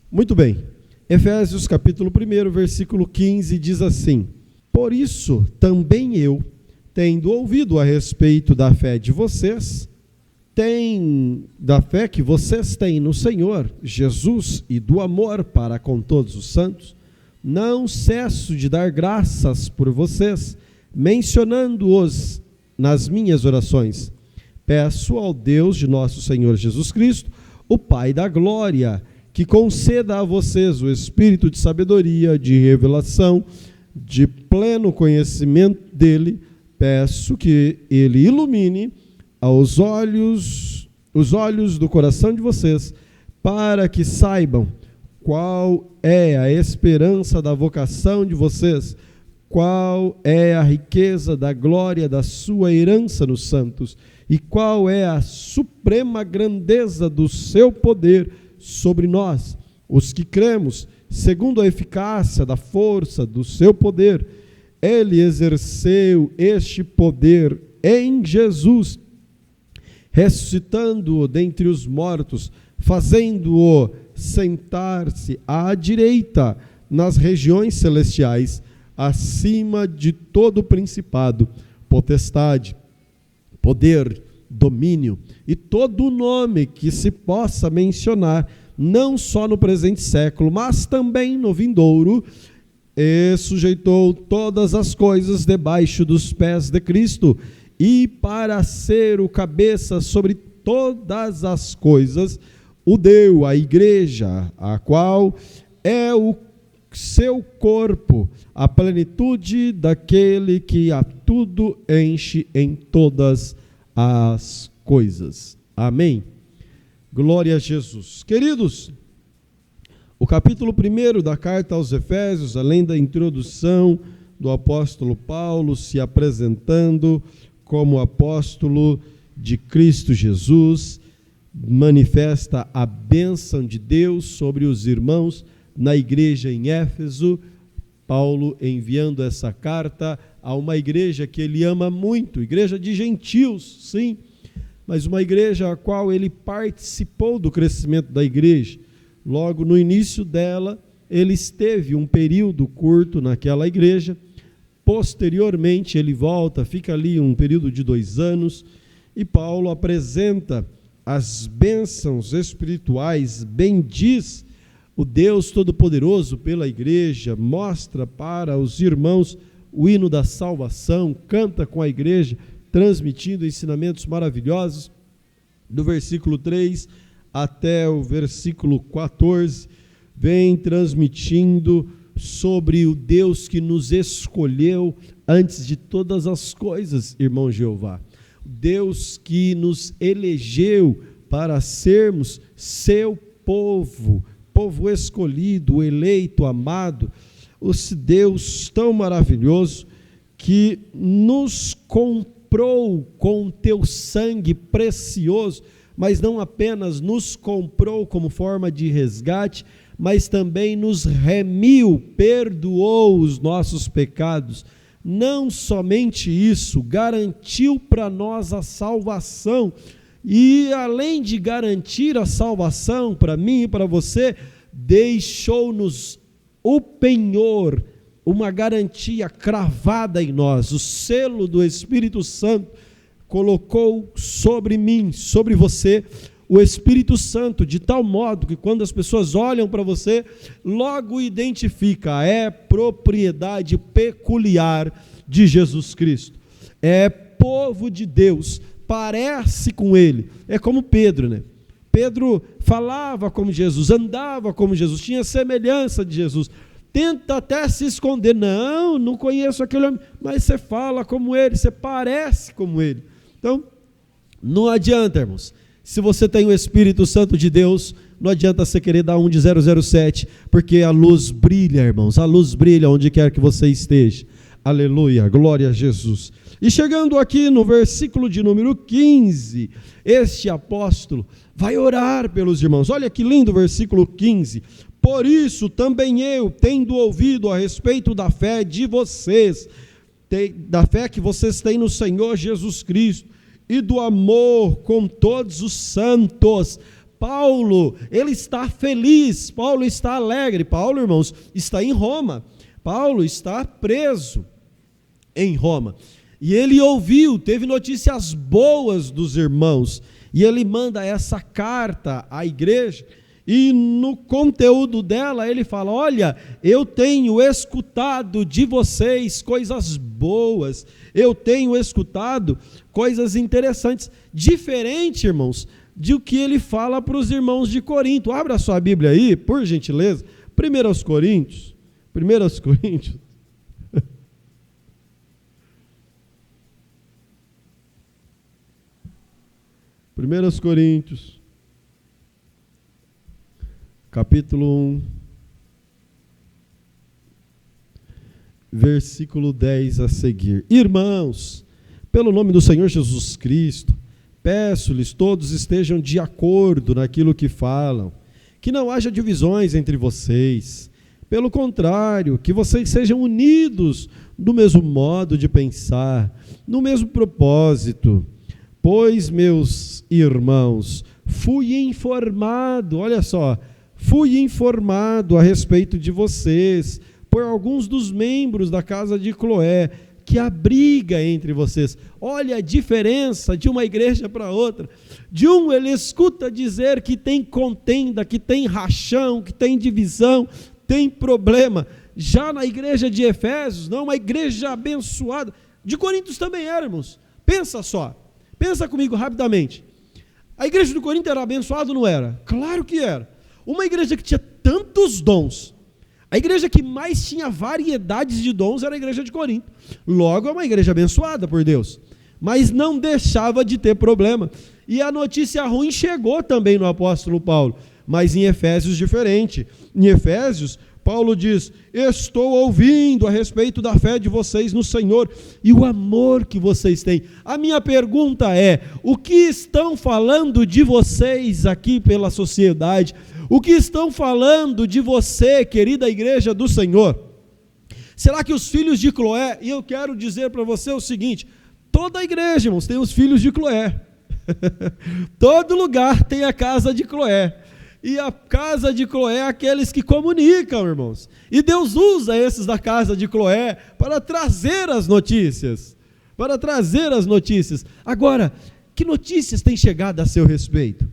Muito bem. Efésios capítulo 1, versículo 15 diz assim: Por isso também eu, tendo ouvido a respeito da fé de vocês, da fé que vocês têm no Senhor Jesus e do amor para com todos os santos, não cesso de dar graças por vocês, mencionando-os nas minhas orações. Peço ao Deus de nosso Senhor Jesus Cristo, o Pai da glória, que conceda a vocês o espírito de sabedoria, de revelação, de pleno conhecimento dele. Peço que ele ilumine os olhos do coração de vocês, para que saibam qual é a esperança da vocação de vocês, qual é a riqueza da glória da sua herança nos santos, e qual é a suprema grandeza do seu poder sobre nós, os que cremos, segundo a eficácia da força do seu poder. Ele exerceu este poder em Jesus, ressuscitando-o dentre os mortos, fazendo-o sentar-se à direita nas regiões celestiais, acima de todo principado, potestade, poder, domínio e todo nome que se possa mencionar, não só no presente século, mas também no vindouro, e sujeitou todas as coisas debaixo dos pés de Cristo, e para ser o cabeça sobre todas as coisas, o deu à igreja, a qual é o seu corpo, a plenitude daquele que a tudo enche em todas as coisas. Amém? Glória a Jesus. Queridos, o capítulo 1 da carta aos Efésios, além da introdução do apóstolo Paulo se apresentando como apóstolo de Cristo Jesus, manifesta a bênção de Deus sobre os irmãos na igreja em Éfeso. Paulo enviando essa carta a uma igreja que ele ama muito, igreja de gentios, sim, mas uma igreja a qual ele participou do crescimento da igreja. Logo no início dela, ele esteve um período curto naquela igreja. Posteriormente ele volta, fica ali um período de 2 anos, e Paulo apresenta as bênçãos espirituais, bendiz o Deus Todo-Poderoso pela igreja, mostra para os irmãos o hino da salvação, canta com a igreja, transmitindo ensinamentos maravilhosos, do versículo 3 até o versículo 14, vem transmitindo sobre o Deus que nos escolheu antes de todas as coisas, irmão Jeová. Deus que nos elegeu para sermos seu povo, povo escolhido, eleito, amado. Esse Deus tão maravilhoso que nos comprou com teu sangue precioso, mas não apenas nos comprou como forma de resgate, mas também nos remiu, perdoou os nossos pecados. Não somente isso, garantiu para nós a salvação, e além de garantir a salvação para mim e para você, deixou-nos o penhor, uma garantia cravada em nós, o selo do Espírito Santo, colocou sobre mim, sobre você, o Espírito Santo, de tal modo que quando as pessoas olham para você, logo identifica, é propriedade peculiar de Jesus Cristo, é povo de Deus, parece com Ele, é como Pedro, né? Pedro falava como Jesus, andava como Jesus, tinha semelhança de Jesus, tenta até se esconder, não conheço aquele homem, mas você fala como ele, você parece como ele. Então, não adianta, irmãos, se você tem o Espírito Santo de Deus, não adianta você querer dar um de 007, porque a luz brilha, irmãos, a luz brilha onde quer que você esteja. Aleluia, glória a Jesus. E chegando aqui no versículo de número 15, este apóstolo vai orar pelos irmãos. Olha que lindo o versículo 15. Por isso também eu, tendo ouvido a respeito da fé de vocês, da fé que vocês têm no Senhor Jesus Cristo, e do amor com todos os santos, Paulo, ele está feliz, Paulo está alegre. Paulo, irmãos, está em Roma. Paulo está preso em Roma. E ele ouviu, teve notícias boas dos irmãos. E ele manda essa carta à igreja. E no conteúdo dela ele fala: olha, eu tenho escutado de vocês coisas boas, eu tenho escutado coisas interessantes, diferente, irmãos, de que ele fala para os irmãos de Corinto. Abra a sua Bíblia aí, por gentileza, 1 Coríntios, 1 Coríntios, capítulo 1, versículo 10 a seguir. Irmãos, pelo nome do Senhor Jesus Cristo, peço-lhes todos estejam de acordo naquilo que falam, que não haja divisões entre vocês. Pelo contrário, que vocês sejam unidos no mesmo modo de pensar, no mesmo propósito. Pois, meus irmãos, fui informado, olha só, fui informado a respeito de vocês por alguns dos membros da casa de Cloé, que há briga entre vocês. Olha a diferença de uma igreja para outra. De um ele escuta dizer que tem contenda, que tem rachão, que tem divisão, tem problema. Já na igreja de Efésios, não, uma igreja abençoada. De Coríntios também era, irmãos. Pensa só, pensa comigo rapidamente. A igreja de Corinto era abençoada ou não era? Claro que era. Uma igreja que tinha tantos dons, a igreja que mais tinha variedades de dons era a igreja de Corinto. Logo, é uma igreja abençoada por Deus, mas não deixava de ter problema. E a notícia ruim chegou também no apóstolo Paulo, mas em Efésios diferente. Em Efésios, Paulo diz: estou ouvindo a respeito da fé de vocês no Senhor e o amor que vocês têm. A minha pergunta é: o que estão falando de vocês aqui pela sociedade? O que estão falando de você, querida igreja do Senhor? Será que os filhos de Cloé, e eu quero dizer para você o seguinte: toda a igreja, irmãos, tem os filhos de Cloé. Todo lugar tem a casa de Cloé. E a casa de Cloé é aqueles que comunicam, irmãos. E Deus usa esses da casa de Cloé para trazer as notícias. Para trazer as notícias. Agora, que notícias têm chegado a seu respeito?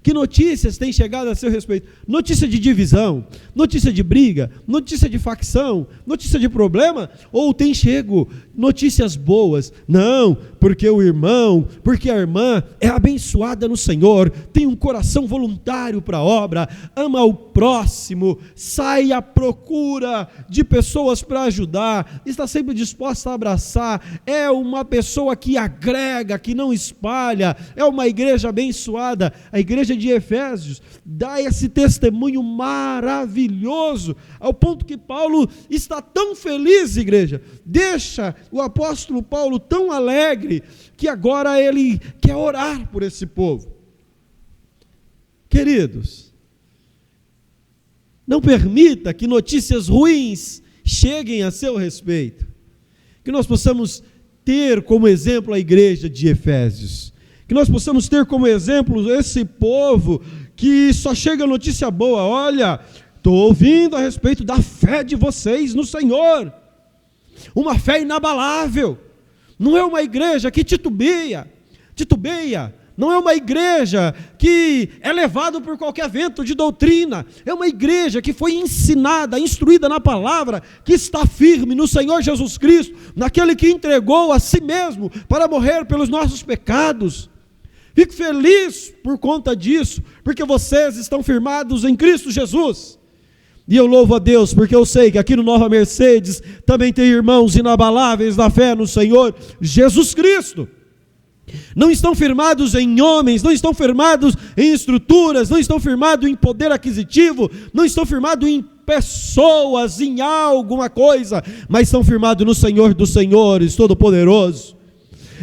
Que notícias têm chegado a seu respeito? Notícia de divisão, notícia de briga, notícia de facção, notícia de problema? Ou tem chego notícias boas? Não, porque o irmão, porque a irmã é abençoada no Senhor, tem um coração voluntário para a obra, ama o próximo, sai à procura de pessoas para ajudar, está sempre disposta a abraçar, é uma pessoa que agrega, que não espalha, é uma igreja abençoada. A igreja de Efésios dá esse testemunho maravilhoso, ao ponto que Paulo está tão feliz, igreja, deixa o apóstolo Paulo tão alegre, que agora ele quer orar por esse povo. Queridos, não permita que notícias ruins cheguem a seu respeito, que nós possamos ter como exemplo a igreja de Efésios, que nós possamos ter como exemplo esse povo que só chega notícia boa. Olha, estou ouvindo a respeito da fé de vocês no Senhor, uma fé inabalável. Não é uma igreja que titubeia, não é uma igreja que é levada por qualquer vento de doutrina, é uma igreja que foi ensinada, instruída na palavra, que está firme no Senhor Jesus Cristo, naquele que entregou a si mesmo para morrer pelos nossos pecados. Fico feliz por conta disso, porque vocês estão firmados em Cristo Jesus. E eu louvo a Deus, porque eu sei que aqui no Nova Mercedes também tem irmãos inabaláveis na fé no Senhor Jesus Cristo. Não estão firmados em homens, não estão firmados em estruturas, não estão firmados em poder aquisitivo, não estão firmados em pessoas, em alguma coisa, mas estão firmados no Senhor dos Senhores, Todo-Poderoso.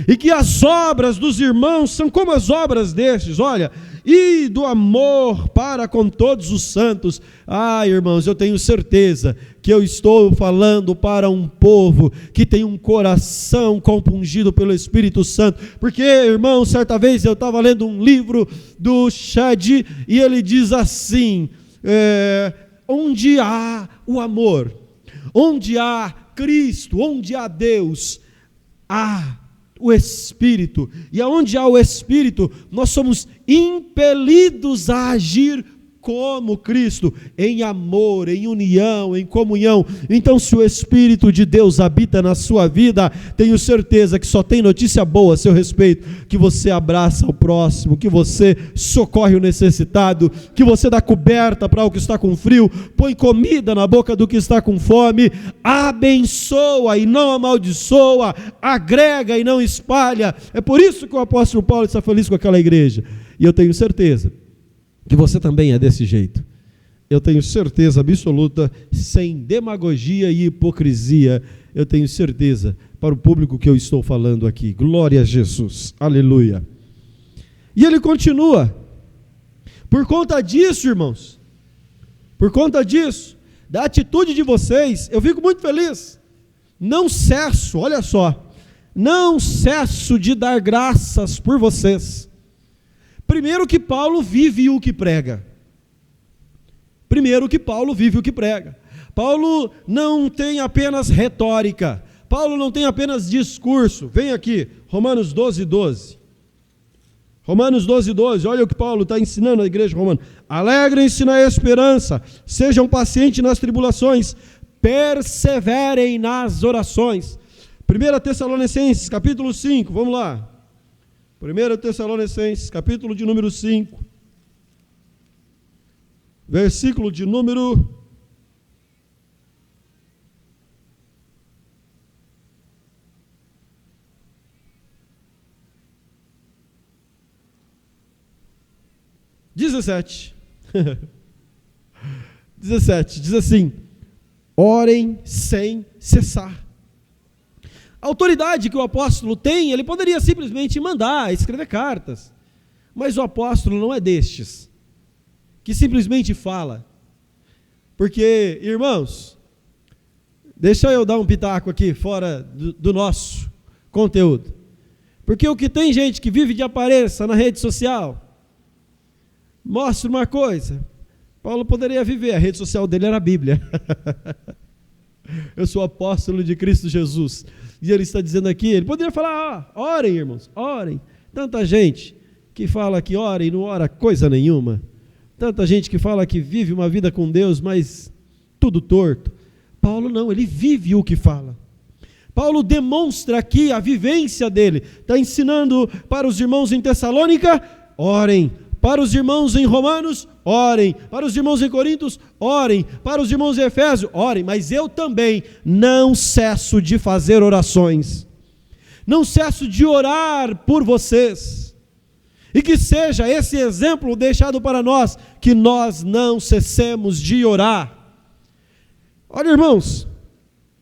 E que as obras dos irmãos são como as obras destes. Olha, e do amor para com todos os santos. Irmãos, eu tenho certeza que eu estou falando para um povo que tem um coração compungido pelo Espírito Santo, porque, irmão, certa vez eu estava lendo um livro do Chad, e ele diz assim, onde há o amor, onde há Cristo, onde há Deus, há o Espírito, e aonde há o Espírito, nós somos impelidos a agir como Cristo, em amor, em união, em comunhão. Então, se o Espírito de Deus habita na sua vida, tenho certeza que só tem notícia boa a seu respeito, que você abraça o próximo, que você socorre o necessitado, que você dá coberta para o que está com frio, põe comida na boca do que está com fome, abençoa e não amaldiçoa, agrega e não espalha. É por isso que o apóstolo Paulo está feliz com aquela igreja, e eu tenho certeza que você também é desse jeito. Eu tenho certeza absoluta, sem demagogia e hipocrisia, eu tenho certeza, para o público que eu estou falando aqui. Glória a Jesus, aleluia. E ele continua, por conta disso, irmãos, por conta disso, da atitude de vocês, eu fico muito feliz. Não cesso, olha só, não cesso de dar graças por vocês. Primeiro que Paulo vive o que prega. Primeiro que Paulo vive o que prega. Paulo não tem apenas retórica. Paulo não tem apenas discurso. Vem aqui, Romanos 12, 12. Romanos 12, 12. Olha o que Paulo está ensinando à igreja romana. Alegrem-se na esperança, sejam pacientes nas tribulações, perseverem nas orações. 1 Tessalonicenses, capítulo 5, vamos lá. 1 Tessalonicenses, capítulo de número 5, versículo de número 17. 17, diz assim: orem sem cessar. A autoridade que o apóstolo tem, ele poderia simplesmente mandar, escrever cartas, mas o apóstolo não é destes, que simplesmente fala, porque, irmãos, deixa eu dar um pitaco aqui, fora do nosso conteúdo, porque o que tem gente que vive de aparência na rede social, mostra uma coisa, Paulo poderia viver, a rede social dele era a Bíblia, eu sou apóstolo de Cristo Jesus, e ele está dizendo aqui, ele poderia falar, orem, irmãos, orem. Tanta gente que fala que ora e não ora coisa nenhuma. Tanta gente que fala que vive uma vida com Deus, mas tudo torto. Paulo não, ele vive o que fala. Paulo demonstra aqui a vivência dele. Está ensinando para os irmãos em Tessalônica, orem. Para os irmãos em Romanos, orem. Para os irmãos em Coríntios, orem. Para os irmãos em Efésios, orem. Mas eu também não cesso de fazer orações. Não cesso de orar por vocês. E que seja esse exemplo deixado para nós, que nós não cessemos de orar. Olha, irmãos,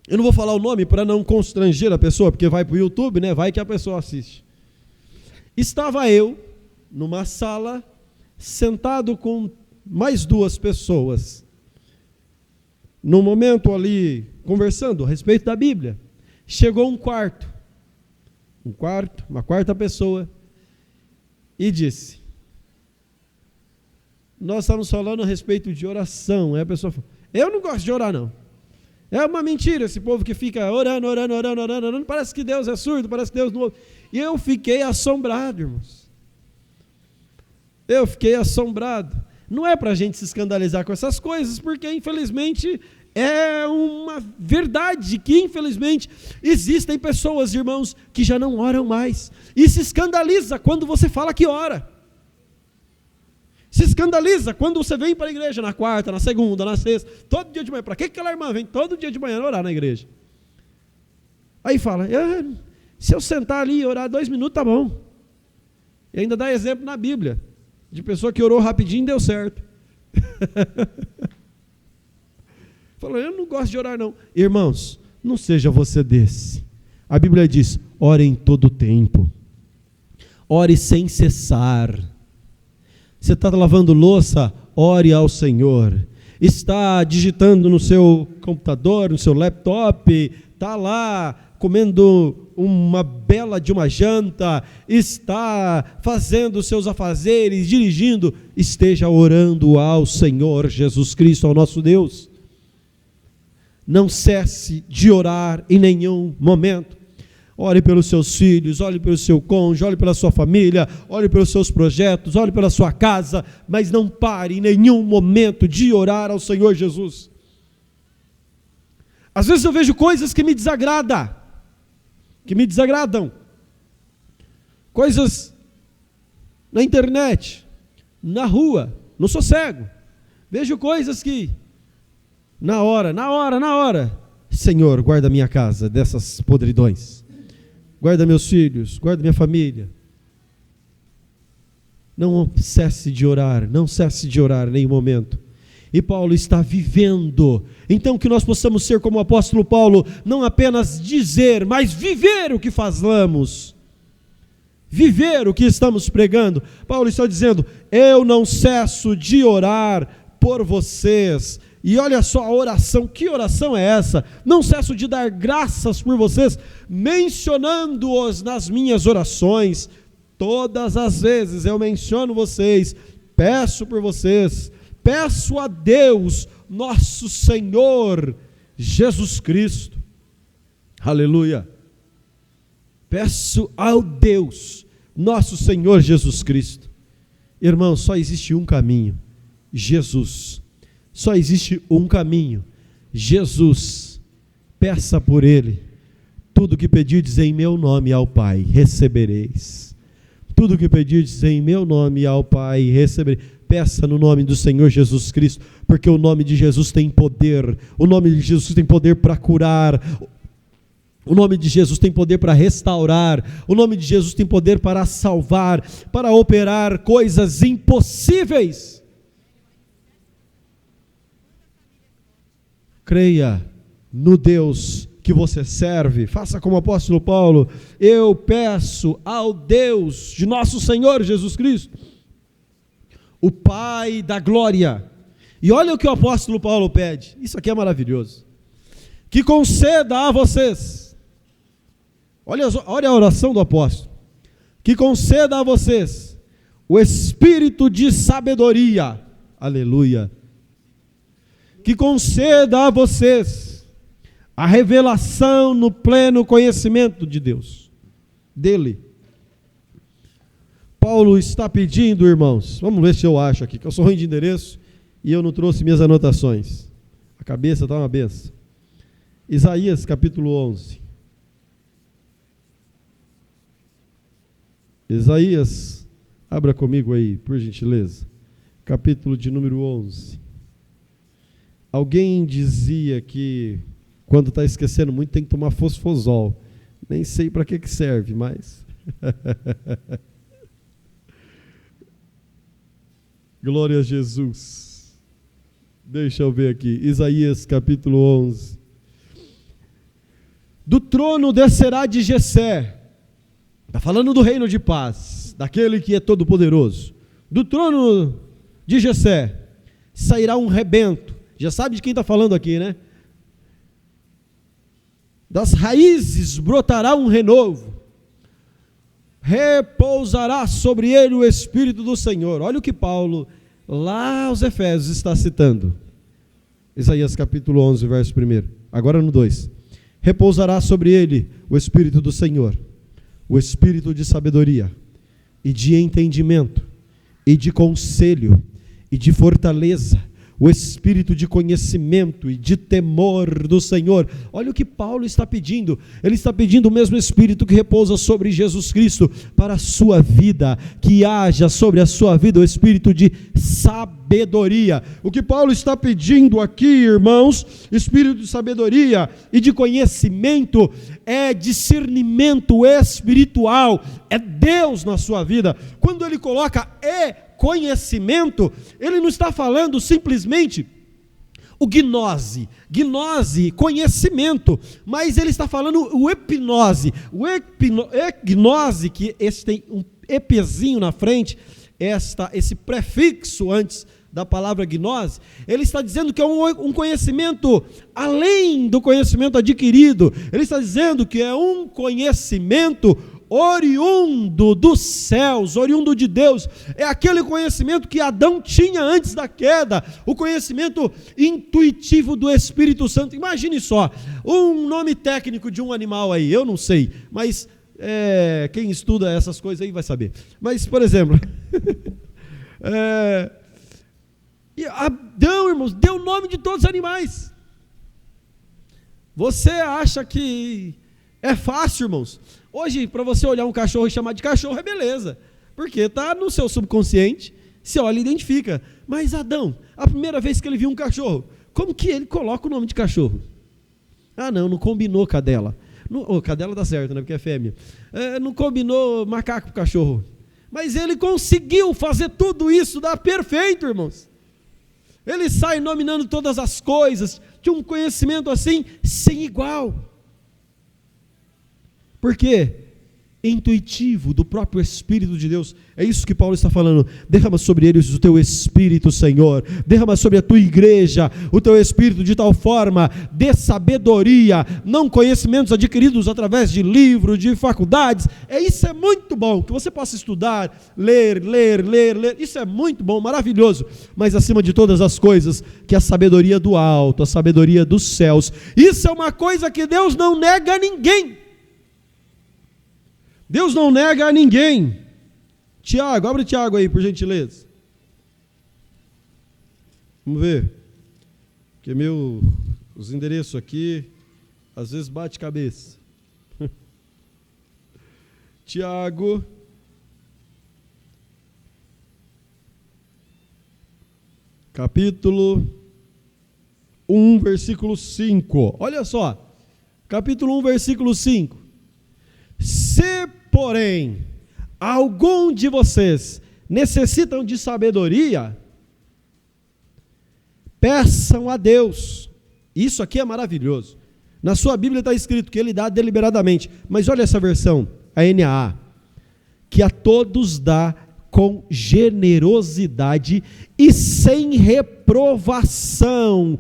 eu não vou falar o nome para não constranger a pessoa, porque vai para o YouTube, né? Vai que a pessoa assiste. Estava eu numa sala, sentado com mais duas pessoas, num momento ali, conversando a respeito da Bíblia, chegou uma quarta pessoa, e disse, nós estamos falando a respeito de oração, aí a pessoa falou, eu não gosto de orar não, é uma mentira esse povo que fica orando, parece que Deus é surdo, parece que Deus não ouve, e eu fiquei assombrado, irmãos. Eu fiquei assombrado. Não é para a gente se escandalizar com essas coisas, porque infelizmente é uma verdade que infelizmente existem pessoas, irmãos, que já não oram mais. E se escandaliza quando você fala que ora. Se escandaliza quando você vem para a igreja na quarta, na segunda, na sexta, todo dia de manhã. Para que aquela irmã vem todo dia de manhã orar na igreja? Aí fala, se eu sentar ali e orar 2 minutos, tá bom. E ainda dá exemplo na Bíblia, de pessoa que orou rapidinho e deu certo. Falou, eu não gosto de orar não. Irmãos, não seja você desse. A Bíblia diz, ore em todo tempo. Ore sem cessar. Você está lavando louça? Ore ao Senhor. Está digitando no seu computador, no seu laptop, está lá comendo uma bela de uma janta, está fazendo os seus afazeres, dirigindo, esteja orando ao Senhor Jesus Cristo, ao nosso Deus. Não cesse de orar em nenhum momento. Ore pelos seus filhos, ore pelo seu cônjuge, ore pela sua família, ore pelos seus projetos, ore pela sua casa, mas não pare em nenhum momento de orar ao Senhor Jesus. Às vezes eu vejo coisas que me desagradam, coisas na internet, na rua, não sou cego, vejo coisas que, na hora, Senhor, guarda minha casa dessas podridões, guarda meus filhos, guarda minha família. Não cesse de orar em nenhum momento. E Paulo está vivendo. Então que nós possamos ser como o apóstolo Paulo, não apenas dizer, mas viver o que falamos. Viver o que estamos pregando. Paulo está dizendo, eu não cesso de orar por vocês. E olha só a oração, que oração é essa? Não cesso de dar graças por vocês, mencionando-os nas minhas orações. Todas as vezes eu menciono vocês, peço por vocês, peço a Deus, nosso Senhor, Jesus Cristo. Aleluia. Peço ao Deus, nosso Senhor Jesus Cristo. Irmão, só existe um caminho, Jesus. Só existe um caminho, Jesus. Peça por Ele. Tudo que pedirdes em meu nome ao Pai, recebereis. Tudo que pedirdes em meu nome ao Pai, recebereis. Peça no nome do Senhor Jesus Cristo, porque o nome de Jesus tem poder. O nome de Jesus tem poder para curar. O nome de Jesus tem poder para restaurar. O nome de Jesus tem poder para salvar, para operar coisas impossíveis. Creia no Deus que você serve, faça como o apóstolo Paulo, eu peço ao Deus de nosso Senhor Jesus Cristo, o Pai da glória, e olha o que o apóstolo Paulo pede, isso aqui é maravilhoso, que conceda a vocês, olha a oração do apóstolo, que conceda a vocês o espírito de sabedoria, aleluia, que conceda a vocês a revelação no pleno conhecimento de Deus, dele. Paulo está pedindo, irmãos, vamos ver se eu acho aqui, que eu sou ruim de endereço e eu não trouxe minhas anotações. A cabeça está uma benção. Isaías capítulo 11. Isaías, abra comigo aí, por gentileza. Capítulo de número 11. Alguém dizia que quando está esquecendo muito tem que tomar fosfosol. Nem sei para que serve, mas... Glória a Jesus. Deixa eu ver aqui. Isaías capítulo 11. Do trono descerá de Jessé. Está falando do reino de paz, daquele que é todo poderoso. Do trono de Jessé sairá um rebento. Já sabe de quem está falando aqui, né? Das raízes brotará um renovo, repousará sobre ele o Espírito do Senhor. Olha o que Paulo, lá aos Efésios, está citando. Isaías capítulo 11, verso 1. Agora no 2. Repousará sobre ele o Espírito do Senhor, o Espírito de sabedoria, e de entendimento, e de conselho, e de fortaleza, o espírito de conhecimento e de temor do Senhor. Olha o que Paulo está pedindo. Ele está pedindo o mesmo espírito que repousa sobre Jesus Cristo para a sua vida, que haja sobre a sua vida o espírito de sabedoria. O que Paulo está pedindo aqui, irmãos, espírito de sabedoria e de conhecimento, é discernimento espiritual, é Deus na sua vida. Quando ele coloca conhecimento, ele não está falando simplesmente o gnose, conhecimento, mas ele está falando o epinose, gnose, que esse tem um epezinho na frente, esse prefixo antes da palavra gnose, ele está dizendo que é um conhecimento além do conhecimento adquirido. Ele está dizendo que é um conhecimento oriundo dos céus, oriundo de Deus. É aquele conhecimento que Adão tinha antes da queda, o conhecimento intuitivo do Espírito Santo. Imagine só, um nome técnico de um animal aí, eu não sei, mas quem estuda essas coisas aí vai saber. Mas, por exemplo, e Adão, irmãos, deu o nome de todos os animais. Você acha que é fácil, irmãos? Hoje, para você olhar um cachorro e chamar de cachorro, é beleza, porque está no seu subconsciente, você olha e identifica. Mas Adão, a primeira vez que ele viu um cachorro, como que ele coloca o nome de cachorro? Ah, não combinou cadela. Cadela dá certo, né, porque é fêmea. Não combinou macaco com cachorro. Mas ele conseguiu fazer tudo isso, dá perfeito, irmãos. Ele sai nominando todas as coisas, de um conhecimento assim, sem igual. Por quê? Intuitivo, do próprio Espírito de Deus. É isso que Paulo está falando. Derrama sobre eles o teu Espírito, Senhor. Derrama sobre a tua igreja o teu Espírito de tal forma, de sabedoria, não conhecimentos adquiridos através de livros, de faculdades. Isso é muito bom, que você possa estudar, ler. Isso é muito bom, maravilhoso. Mas acima de todas as coisas, que a sabedoria do alto, a sabedoria dos céus. Isso é uma coisa que Deus não nega a ninguém. Deus não nega a ninguém. Tiago, abre Tiago aí, por gentileza. Vamos ver. Porque os endereços aqui, às vezes bate cabeça. Tiago. Capítulo 1, versículo 5. Olha só. Capítulo 1, versículo 5. Se, porém, algum de vocês necessitam de sabedoria, peçam a Deus. Isso aqui é maravilhoso. Na sua Bíblia está escrito que Ele dá deliberadamente, mas olha essa versão, a NAA, que a todos dá com generosidade e sem reprovação,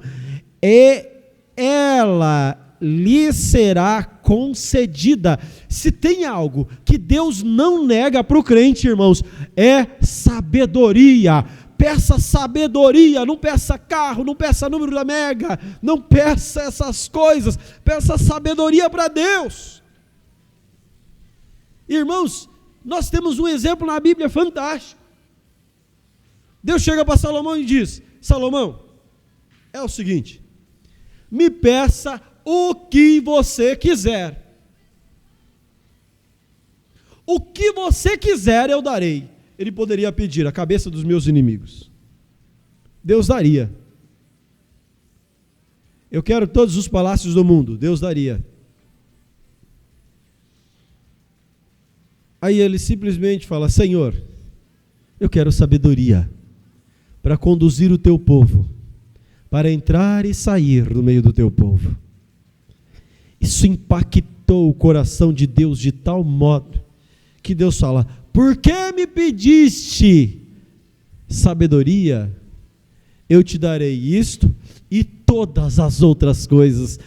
e ela lhe será concedida. Se tem algo que Deus não nega para o crente, irmãos, é sabedoria. Peça sabedoria, não peça carro, não peça número da mega, não peça essas coisas, peça sabedoria para Deus. Irmãos, nós temos um exemplo na Bíblia fantástico. Deus chega para Salomão e diz: Salomão, é o seguinte, me peça o que você quiser. O que você quiser eu darei. Ele poderia pedir a cabeça dos meus inimigos. Deus daria. Eu quero todos os palácios do mundo. Deus daria. Aí ele simplesmente fala: Senhor, eu quero sabedoria para conduzir o teu povo, para entrar e sair do meio do teu povo. Isso impactou o coração de Deus de tal modo que Deus fala: por que me pediste sabedoria? Eu te darei isto e todas as outras coisas.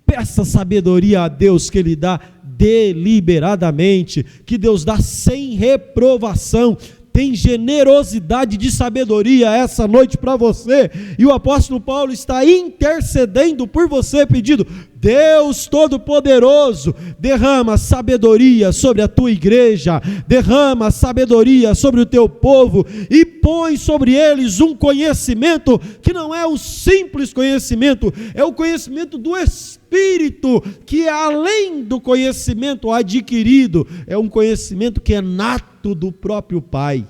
Peça sabedoria a Deus, que Ele dá deliberadamente, que Deus dá sem reprovação. Tem generosidade de sabedoria essa noite para você, e o apóstolo Paulo está intercedendo por você, pedindo: Deus Todo-Poderoso, derrama sabedoria sobre a tua igreja, derrama sabedoria sobre o teu povo, e põe sobre eles um conhecimento que não é um simples conhecimento, é o conhecimento do Espírito, que é além do conhecimento adquirido, é um conhecimento que é nato do próprio Pai.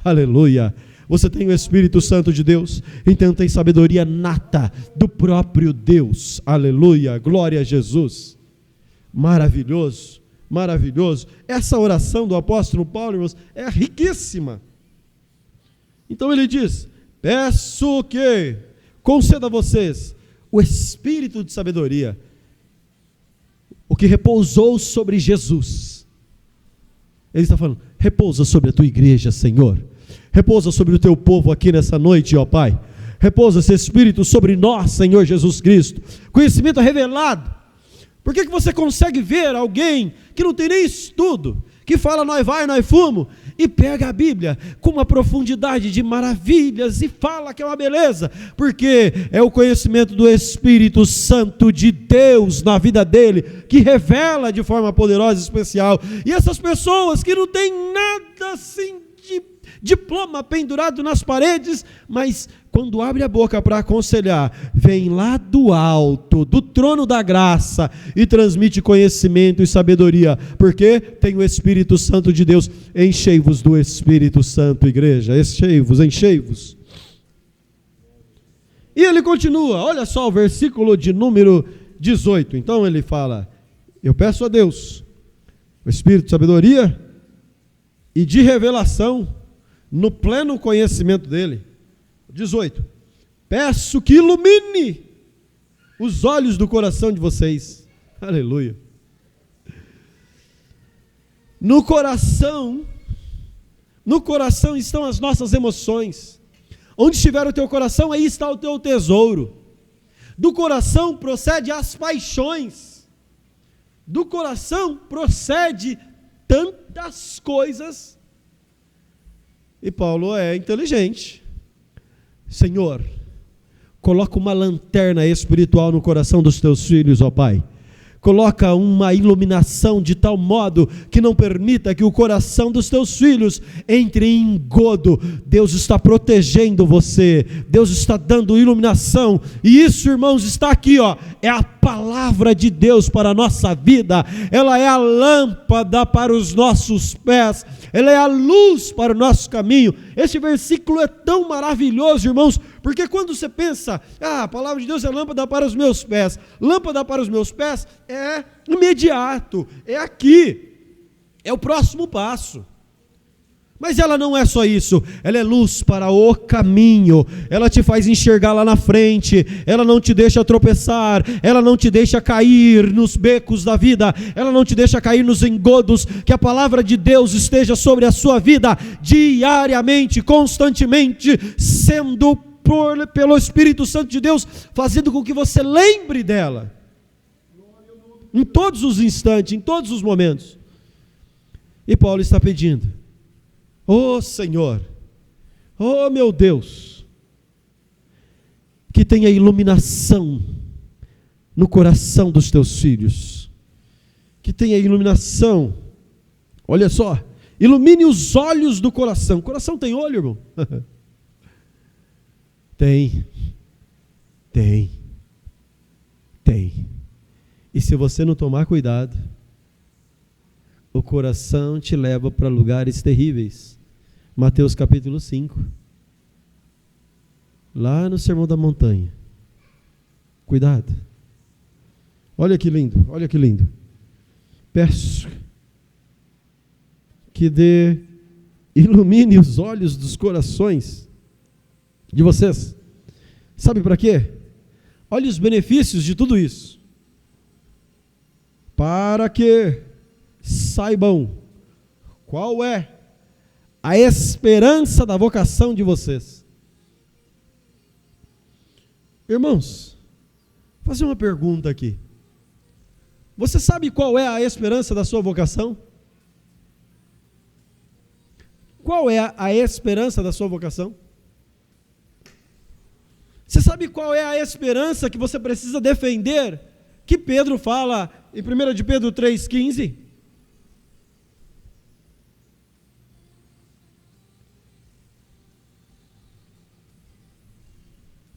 Aleluia! Você tem o Espírito Santo de Deus, então tem sabedoria nata do próprio Deus. Aleluia, glória a Jesus. Maravilhoso, maravilhoso. Essa oração do apóstolo Paulo, irmãos, é riquíssima. Então ele diz: peço que conceda a vocês o Espírito de sabedoria, o que repousou sobre Jesus. Ele está falando: repousa sobre a tua igreja, Senhor. Repousa sobre o teu povo aqui nessa noite, ó Pai. Repousa esse Espírito sobre nós, Senhor Jesus Cristo. Conhecimento revelado. Por que você consegue ver alguém que não tem nem estudo, que fala nós vai, nós fumo, e pega a Bíblia com uma profundidade de maravilhas e fala que é uma beleza? Porque é o conhecimento do Espírito Santo de Deus na vida dele, que revela de forma poderosa e especial. E essas pessoas que não têm nada assim de diploma pendurado nas paredes, mas quando abre a boca para aconselhar, vem lá do alto, do trono da graça, e transmite conhecimento e sabedoria, porque tem o Espírito Santo de Deus. Enchei-vos do Espírito Santo, igreja, enchei-vos, enchei-vos. E ele continua, olha só o versículo de número 18, então ele fala, eu peço a Deus, o Espírito de sabedoria e de revelação, no pleno conhecimento dele. 18, peço que ilumine os olhos do coração de vocês. Aleluia. No coração estão as nossas emoções. Onde estiver o teu coração, aí está o teu tesouro. Do coração procede as paixões. Do coração procede tantas coisas. E Paulo é inteligente. Senhor, coloca uma lanterna espiritual no coração dos teus filhos, ó Pai. Coloca uma iluminação de tal modo que não permita que o coração dos teus filhos entre em engodo. Deus está protegendo você, Deus está dando iluminação, e isso, irmãos, está aqui, ó, é a palavra de Deus para a nossa vida. Ela é a lâmpada para os nossos pés, ela é a luz para o nosso caminho. Este versículo é tão maravilhoso, irmãos, porque quando você pensa, a palavra de Deus é lâmpada para os meus pés, lâmpada para os meus pés é imediato, é aqui, é o próximo passo. Mas ela não é só isso, ela é luz para o caminho, ela te faz enxergar lá na frente, ela não te deixa tropeçar, ela não te deixa cair nos becos da vida, ela não te deixa cair nos engodos. Que a palavra de Deus esteja sobre a sua vida diariamente, constantemente, sendo pelo Espírito Santo de Deus, fazendo com que você lembre dela, em todos os instantes, em todos os momentos. E Paulo está pedindo, ó Senhor, ó meu Deus, que tenha iluminação no coração dos teus filhos, que tenha iluminação, olha só, ilumine os olhos do coração. O coração tem olho, irmão? Tem. E se você não tomar cuidado, o coração te leva para lugares terríveis. Mateus capítulo 5. Lá no Sermão da Montanha. Cuidado. Olha que lindo, olha que lindo. Peço que ilumine os olhos dos corações de vocês. Sabe para quê? Olha os benefícios de tudo isso. Para que saibam qual é a esperança da vocação de vocês. Irmãos, vou fazer uma pergunta aqui. Você sabe qual é a esperança da sua vocação? Qual é a esperança da sua vocação? Você sabe qual é a esperança que você precisa defender? Que Pedro fala em 1 de Pedro 3,15.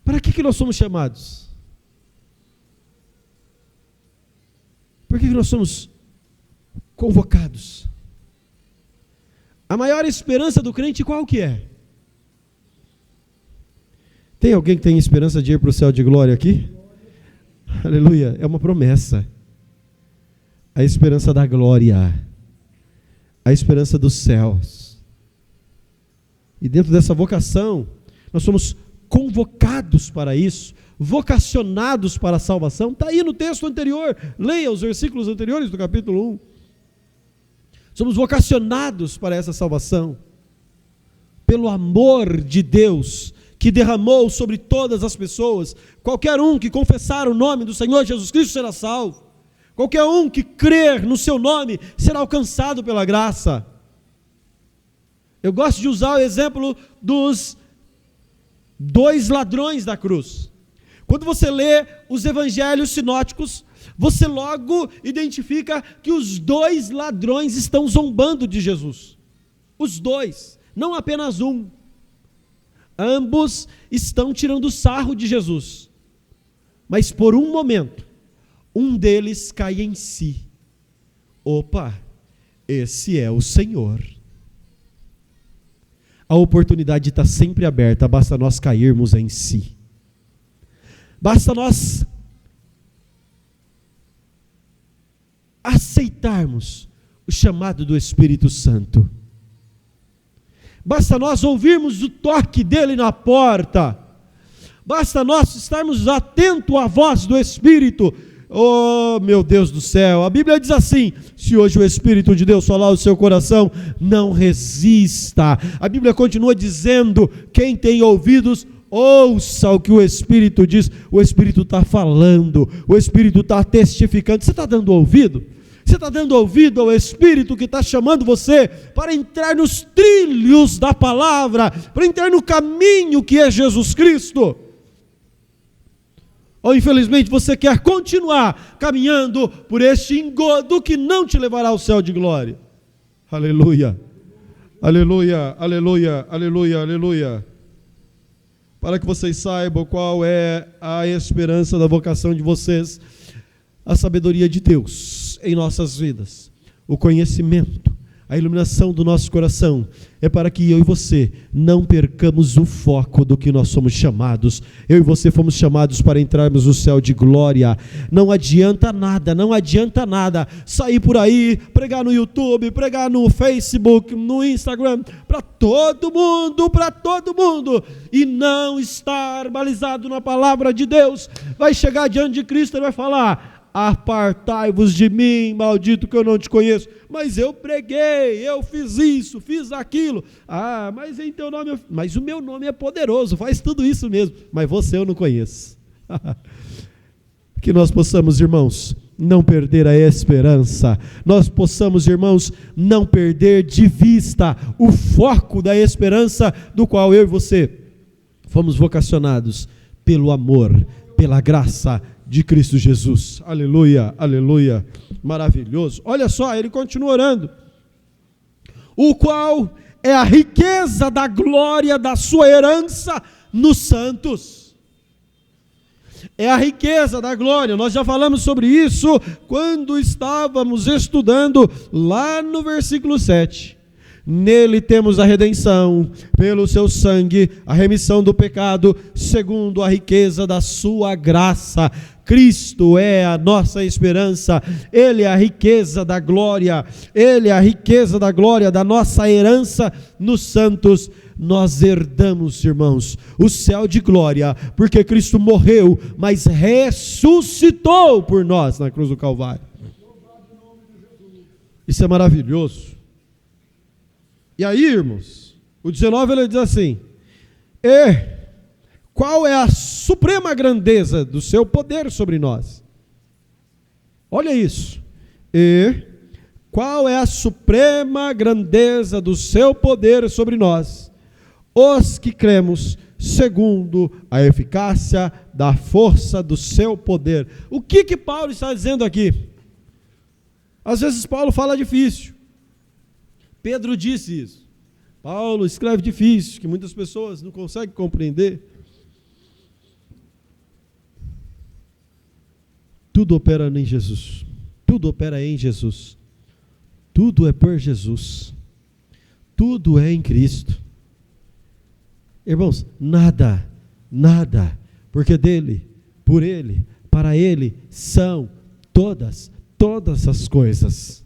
Para que nós somos chamados? Por que nós somos convocados? A maior esperança do crente qual que é? Tem alguém que tem esperança de ir para o céu de glória aqui? Aleluia, é uma promessa. A esperança da glória, a esperança dos céus. E dentro dessa vocação, nós somos convocados para isso, vocacionados para a salvação. Está aí no texto anterior, leia os versículos anteriores do capítulo 1. Somos vocacionados para essa salvação. pelo amor de Deus, que derramou sobre todas as pessoas. Qualquer um que confessar o nome do Senhor Jesus Cristo será salvo. Qualquer um que crer no seu nome será alcançado pela graça. Eu gosto de usar o exemplo dos 2 ladrões da cruz. Quando você lê os evangelhos sinóticos, você logo identifica que os 2 ladrões estão zombando de Jesus. Os 2, não apenas um. Ambos estão tirando sarro de Jesus. Mas por um momento, um deles cai em si. Opa, esse é o Senhor. A oportunidade está sempre aberta, basta nós cairmos em si. Basta nós aceitarmos o chamado do Espírito Santo. Basta nós ouvirmos o toque dele na porta. Basta nós estarmos atentos à voz do Espírito. Oh, meu Deus do céu, a Bíblia diz assim: se hoje o Espírito de Deus falar o seu coração, não resista. A Bíblia continua dizendo: quem tem ouvidos, ouça o que o Espírito diz. O Espírito está falando, o Espírito está testificando. Você está dando ouvido? Você está dando ouvido ao Espírito que está chamando você para entrar nos trilhos da palavra, para entrar no caminho que é Jesus Cristo? Ou infelizmente você quer continuar caminhando por este engodo que não te levará ao céu de glória? Aleluia, aleluia, aleluia, aleluia, aleluia. Para que vocês saibam qual é a esperança da vocação de vocês, a sabedoria de Deus em nossas vidas, o conhecimento, a iluminação do nosso coração, é para que eu e você não percamos o foco do que nós somos chamados. Eu e você fomos chamados para entrarmos no céu de glória. Não adianta nada sair por aí, pregar no YouTube, pregar no Facebook, no Instagram, para todo mundo, e não estar balizado na palavra de Deus. Vai chegar diante de Cristo e vai falar: apartai-vos de mim, maldito, que eu não te conheço. Mas eu preguei, eu fiz isso, fiz aquilo. Ah, mas em teu nome, mas o meu nome é poderoso, faz tudo isso mesmo, mas você eu não conheço. Que nós possamos, irmãos, não perder a esperança. Nós possamos, irmãos, não perder de vista o foco da esperança do qual eu e você fomos vocacionados pelo amor, pela graça de Cristo Jesus. Aleluia, aleluia, maravilhoso. Olha só, ele continua orando: o qual é a riqueza da glória da sua herança nos santos. É a riqueza da glória. Nós já falamos sobre isso quando estávamos estudando lá no versículo 7. Nele temos a redenção, pelo seu sangue, a remissão do pecado, segundo a riqueza da sua graça. Cristo é a nossa esperança, Ele é a riqueza da glória, Ele é a riqueza da glória da nossa herança nos santos. Nós herdamos, irmãos, o céu de glória, porque Cristo morreu, mas ressuscitou por nós na cruz do Calvário. Isso é maravilhoso. E aí, irmãos, o 19 ele diz assim: e qual é a suprema grandeza do seu poder sobre nós? Olha isso. E qual é a suprema grandeza do seu poder sobre nós, os que cremos, segundo a eficácia da força do seu poder. O que Paulo está dizendo aqui? Às vezes Paulo fala difícil. Pedro disse isso. Paulo escreve difícil, que muitas pessoas não conseguem compreender. Tudo opera em Jesus. Tudo opera em Jesus. Tudo é por Jesus. Tudo é em Cristo. Irmãos, nada, porque dele, por ele, para ele, são todas as coisas.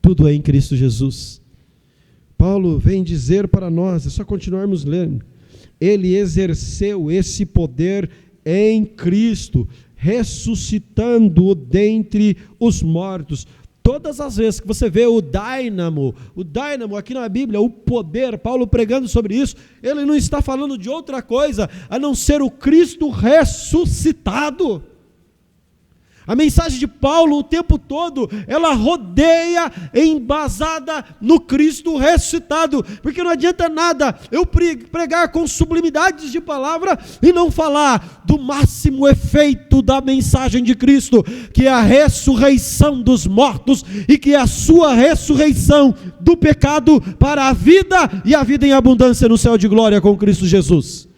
Tudo é em Cristo Jesus. Paulo vem dizer para nós, é só continuarmos lendo, ele exerceu esse poder em Cristo, ressuscitando-o dentre os mortos. Todas as vezes que você vê o dínamo aqui na Bíblia, o poder, Paulo pregando sobre isso, ele não está falando de outra coisa, a não ser o Cristo ressuscitado. A mensagem de Paulo o tempo todo, ela rodeia, embasada no Cristo ressuscitado, porque não adianta nada eu pregar com sublimidades de palavra e não falar do máximo efeito da mensagem de Cristo, que é a ressurreição dos mortos e que é a sua ressurreição do pecado para a vida e a vida em abundância no céu de glória com Cristo Jesus.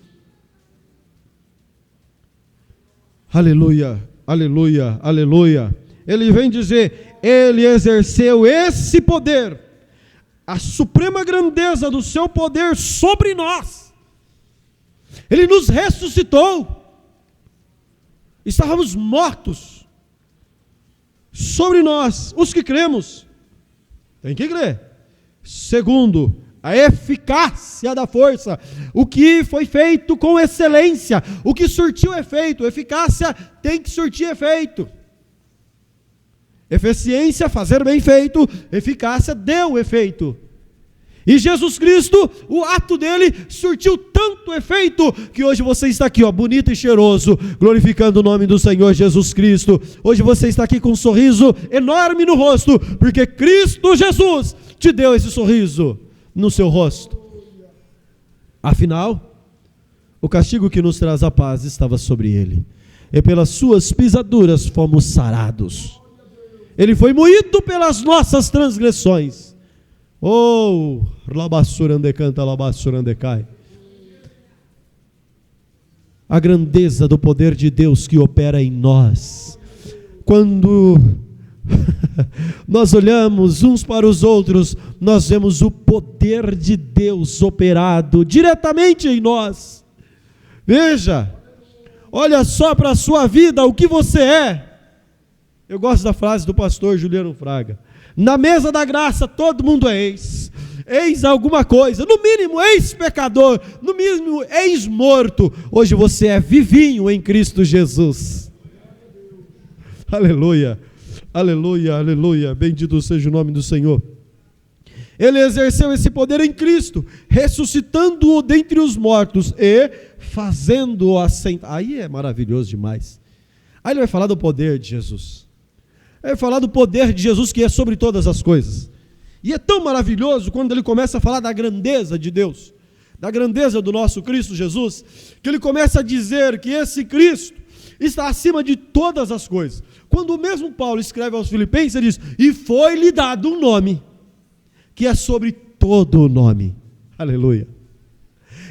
Aleluia. Aleluia, aleluia. Ele vem dizer, ele exerceu esse poder, a suprema grandeza do seu poder sobre nós. Ele nos ressuscitou. Estávamos mortos. Sobre nós, os que cremos, tem que crer. Segundo, a eficácia da força, o que foi feito com excelência, o que surtiu efeito. Eficácia tem que surtir efeito. Eficiência, fazer bem feito. Eficácia, deu efeito. E Jesus Cristo, o ato dele surtiu tanto efeito, que hoje você está aqui, bonito e cheiroso, glorificando o nome do Senhor Jesus Cristo. Hoje você está aqui com um sorriso enorme no rosto, porque Cristo Jesus te deu esse sorriso no seu rosto. Afinal, o castigo que nos traz a paz estava sobre ele, e pelas suas pisaduras fomos sarados. Ele foi moído pelas nossas transgressões. Oh, labassurande canta, labassurande cai. A grandeza do poder de Deus que opera em nós. Quando nós olhamos uns para os outros, nós vemos o poder de Deus operado diretamente em nós. Veja, olha só para a sua vida o que você é. Eu gosto da frase do pastor Juliano Fraga: na mesa da graça todo mundo é ex alguma coisa, no mínimo ex-pecador, no mínimo ex-morto. Hoje você é vivinho em Cristo Jesus. Aleluia. Aleluia, aleluia, bendito seja o nome do Senhor. Ele exerceu esse poder em Cristo, ressuscitando-o dentre os mortos e fazendo-o assentar. Aí é maravilhoso demais. Aí ele vai falar do poder de Jesus. Ele vai falar do poder de Jesus que é sobre todas as coisas. E é tão maravilhoso quando ele começa a falar da grandeza de Deus, da grandeza do nosso Cristo Jesus, que ele começa a dizer que esse Cristo está acima de todas as coisas. Quando o mesmo Paulo escreve aos Filipenses, ele diz, e foi-lhe dado um nome, que é sobre todo o nome. Aleluia.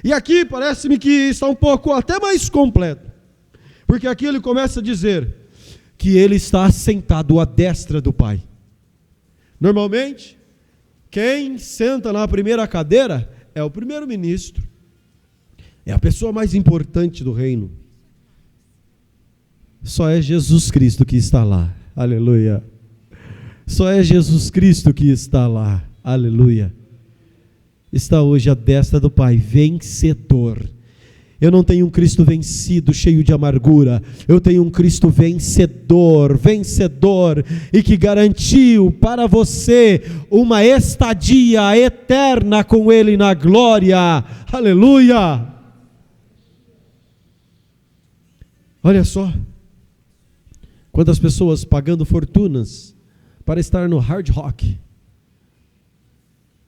E aqui parece-me que está um pouco até mais completo, porque aqui ele começa a dizer que ele está assentado à destra do Pai. Normalmente, quem senta na primeira cadeira é o primeiro-ministro, é a pessoa mais importante do reino. Só é Jesus Cristo que está lá, aleluia. Só é Jesus Cristo que está lá, aleluia. Está hoje à destra do Pai, vencedor. Eu não tenho um Cristo vencido, cheio de amargura. Eu tenho um Cristo vencedor, e que garantiu para você uma estadia eterna com Ele na glória, aleluia. Olha só, quantas pessoas pagando fortunas para estar no hard rock,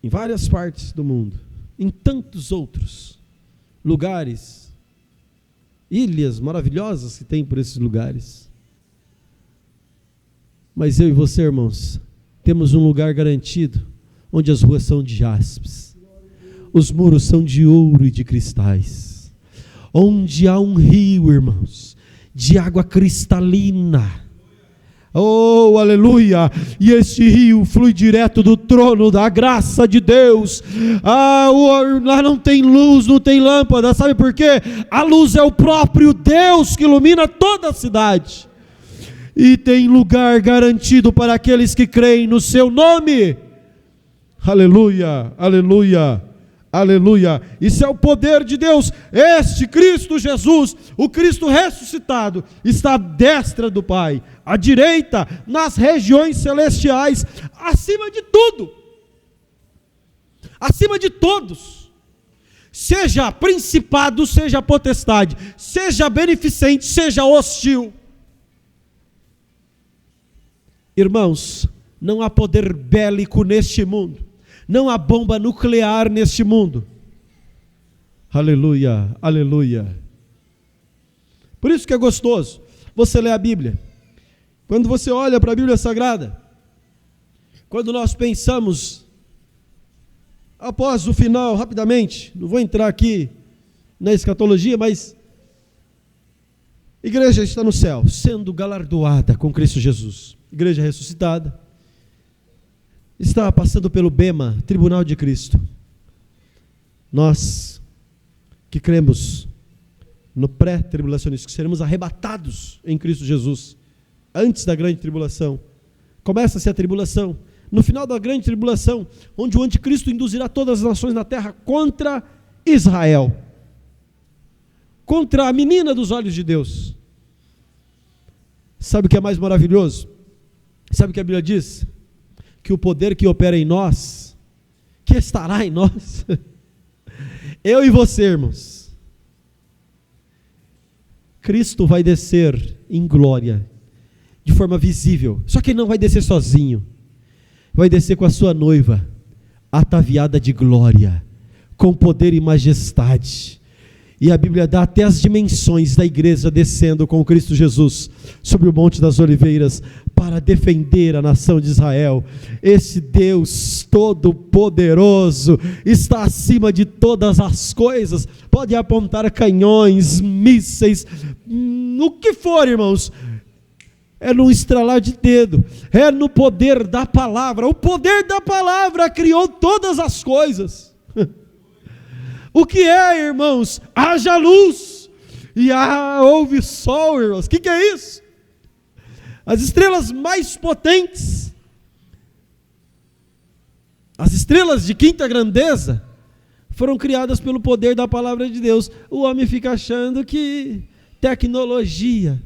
em várias partes do mundo, em tantos outros lugares, ilhas maravilhosas que tem por esses lugares. Mas eu e você, irmãos, temos um lugar garantido, onde as ruas são de jaspes, os muros são de ouro e de cristais, onde há um rio, irmãos, de água cristalina. Oh, aleluia, e este rio flui direto do trono da graça de Deus. Lá não tem luz, não tem lâmpada, sabe por quê? A luz é o próprio Deus que ilumina toda a cidade, e tem lugar garantido para aqueles que creem no seu nome. Aleluia, aleluia, Aleluia! Isso é o poder de Deus. Este Cristo Jesus, o Cristo ressuscitado, está à destra do Pai, à direita, nas regiões celestiais, acima de tudo, acima de todos, seja principado, seja potestade, seja beneficente, seja hostil. Irmãos, não há poder bélico neste mundo, não há bomba nuclear neste mundo. Aleluia, aleluia. Por isso que é gostoso você ler a Bíblia. Quando você olha para a Bíblia Sagrada, quando nós pensamos, após o final, rapidamente, não vou entrar aqui na escatologia, mas a igreja está no céu, sendo galardoada com Cristo Jesus. Igreja ressuscitada, está passando pelo Bema, Tribunal de Cristo. Nós que cremos no pré-tribulacionismo, que seremos arrebatados em Cristo Jesus, antes da grande tribulação. Começa-se a tribulação. No final da grande tribulação, onde o anticristo induzirá todas as nações na terra contra Israel, contra a menina dos olhos de Deus. Sabe o que é mais maravilhoso? Sabe o que a Bíblia diz? Que o poder que opera em nós, que estará em nós, eu e você, irmãos, Cristo vai descer em glória, de forma visível, só que ele não vai descer sozinho, vai descer com a sua noiva, ataviada de glória, com poder e majestade. E a Bíblia dá até as dimensões da igreja descendo com Cristo Jesus sobre o Monte das Oliveiras para defender a nação de Israel. Esse Deus todo-poderoso está acima de todas as coisas, pode apontar canhões, mísseis, no que for, irmãos, é no estralar de dedo, é no poder da palavra. O poder da palavra criou todas as coisas. O que é, irmãos? Haja luz, e houve sol, irmãos. O que é isso? As estrelas mais potentes, as estrelas de quinta grandeza, foram criadas pelo poder da palavra de Deus. O homem fica achando que tecnologia,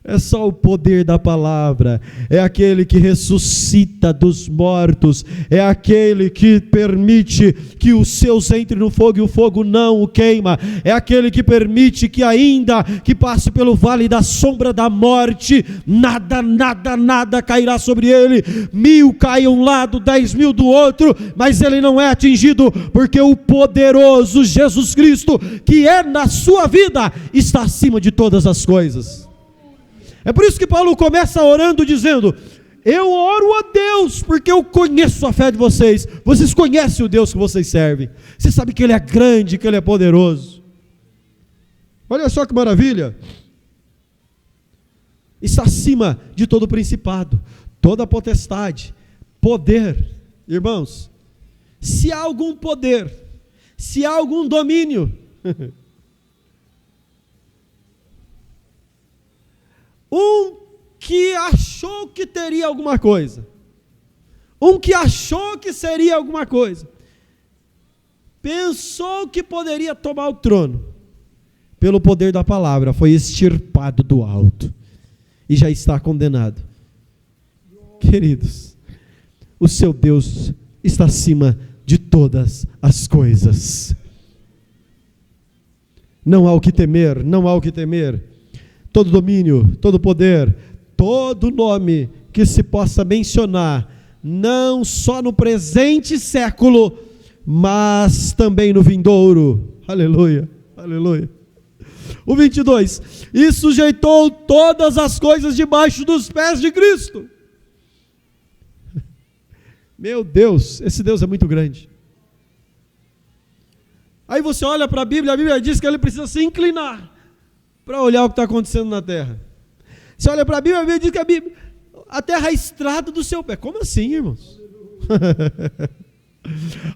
é só o poder da palavra, é aquele que ressuscita dos mortos, é aquele que permite que os seus entrem no fogo e o fogo não o queima, é aquele que permite que ainda que passe pelo vale da sombra da morte, nada cairá sobre ele, 1000 caem um lado, 10.000 do outro, mas ele não é atingido, porque o poderoso Jesus Cristo, que é na sua vida, está acima de todas as coisas. É por isso que Paulo começa orando dizendo: eu oro a Deus, porque eu conheço a fé de vocês. Vocês conhecem o Deus que vocês servem. Você sabe que Ele é grande, que Ele é poderoso. Olha só que maravilha. Está acima de todo principado, toda potestade, poder. Irmãos, se há algum poder, se há algum domínio, um que achou que teria alguma coisa, um que achou que seria alguma coisa, pensou que poderia tomar o trono, pelo poder da palavra, foi extirpado do alto, e já está condenado. Queridos, o seu Deus está acima de todas as coisas. Não há o que temer, não há o que temer. Todo domínio, todo poder, todo nome que se possa mencionar, não só no presente século, mas também no vindouro. Aleluia, aleluia. O 22, e sujeitou todas as coisas debaixo dos pés de Cristo. Meu Deus, esse Deus é muito grande. Aí você olha para a Bíblia diz que ele precisa se inclinar para olhar o que está acontecendo na terra. Você olha para a Bíblia diz que a terra é estrada do seu pé. Como assim, irmãos?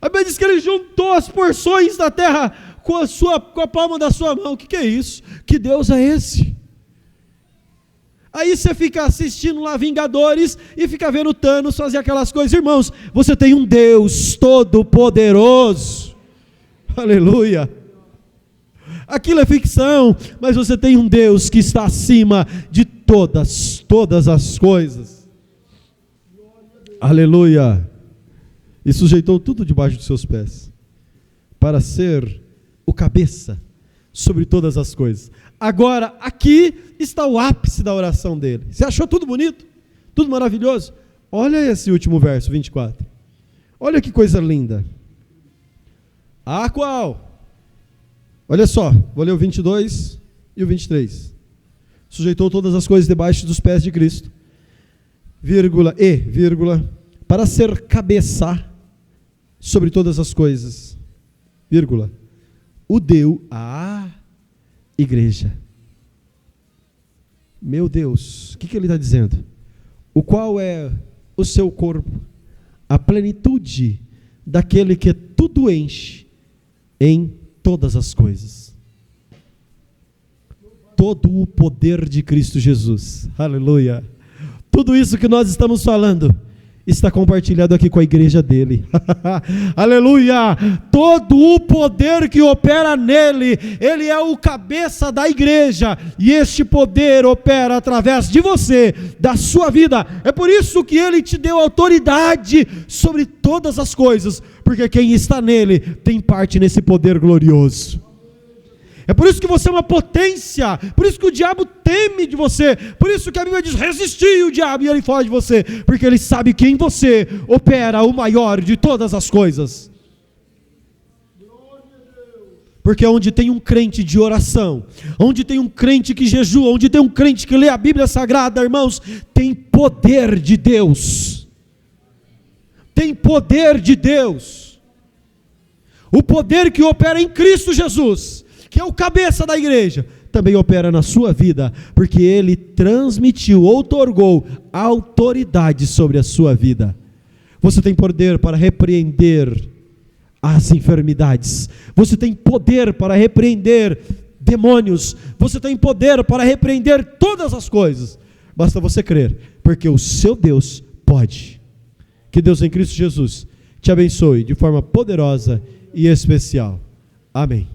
A Bíblia diz que ele juntou as porções da terra com a palma da sua mão. O que é isso? Que Deus é esse? Aí você fica assistindo lá Vingadores e fica vendo o Thanos fazer aquelas coisas. Irmãos, você tem um Deus todo-poderoso. Aleluia. Aquilo é ficção, mas você tem um Deus que está acima de todas as coisas. Aleluia. E sujeitou tudo debaixo dos seus pés, para ser o cabeça sobre todas as coisas. Agora, aqui está o ápice da oração dele. Você achou tudo bonito? Tudo maravilhoso? Olha esse último verso, 24. Olha que coisa linda. A qual? Olha só, vou ler o 22 e o 23. Sujeitou todas as coisas debaixo dos pés de Cristo, vírgula, para ser cabeça sobre todas as coisas, vírgula, o deu à igreja. Meu Deus, o que ele está dizendo? O qual é o seu corpo, a plenitude daquele que tudo enche em todas as coisas. Todo o poder de Cristo Jesus, aleluia. Tudo isso que nós estamos falando está compartilhado aqui com a igreja dele. Aleluia! Todo o poder que opera nele, ele é o cabeça da igreja, e este poder opera através de você, da sua vida. É por isso que ele te deu autoridade sobre todas as coisas, porque quem está nele tem parte nesse poder glorioso. É por isso que você é uma potência, por isso que o diabo teme de você, por isso que a Bíblia diz, resistir o diabo e ele foge de você, porque ele sabe que em você opera o maior de todas as coisas. Porque onde tem um crente de oração, onde tem um crente que jejua, onde tem um crente que lê a Bíblia Sagrada, irmãos, tem poder de Deus. Tem poder de Deus. O poder que opera em Cristo Jesus, que é o cabeça da igreja, também opera na sua vida, porque ele transmitiu, outorgou autoridade sobre a sua vida. Você tem poder para repreender as enfermidades, você tem poder para repreender demônios, você tem poder para repreender todas as coisas, basta você crer, porque o seu Deus pode. Que Deus em Cristo Jesus te abençoe de forma poderosa e especial. Amém.